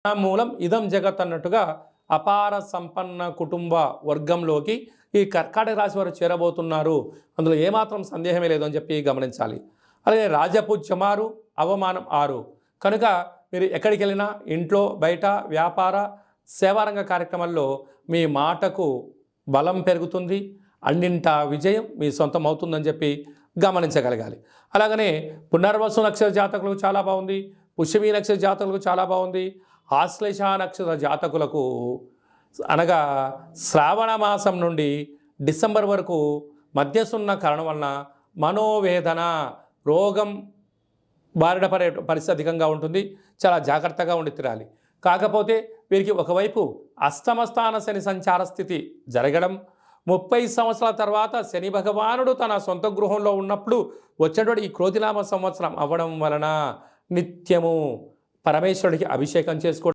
మూలం ఇదం జగత్ అన్నట్టుగా అపార సంపన్న కుటుంబ వర్గంలోకి ఈ కర్కాటక రాశి వారు చేరబోతున్నారు. అందులో ఏమాత్రం సందేహమే లేదు అని చెప్పి గమనించాలి. అలాగే రాజపూజ్యం 6, అవమానం 6. కనుక మీరు ఎక్కడికి వెళ్ళినా ఇంట్లో బయట వ్యాపార సేవారంగ కార్యక్రమాల్లో మీ మాటకు బలం పెరుగుతుంది. అన్నింటా విజయం మీ సొంతం అవుతుందని చెప్పి గమనించగలగాలి. అలాగనే పునర్వసు నక్షత్ర జాతకులకు చాలా బాగుంది. పుష్యమీ నక్షత్ర జాతకులకు చాలా బాగుంది. ఆశ్లేష నక్షత్ర జాతకులకు అనగా శ్రావణ మాసం నుండి డిసెంబర్ వరకు మధ్యసున్న కారణం వలన మనోవేదన రోగం బారిన పడే పరిస్థితి అధికంగా ఉంటుంది. చాలా జాగ్రత్తగా ఉండి తీరాలి. కాకపోతే వీరికి ఒకవైపు అష్టమస్థాన శని సంచార స్థితి జరగడం, 30 సంవత్సరాల తర్వాత శని భగవానుడు తన సొంత గృహంలో ఉన్నప్పుడు వచ్చినటువంటి ఈ క్రోధినామ సంవత్సరం అవ్వడం వలన నిత్యము పరమేశ్వరుడికి అభిషేకం చేసుకోవడం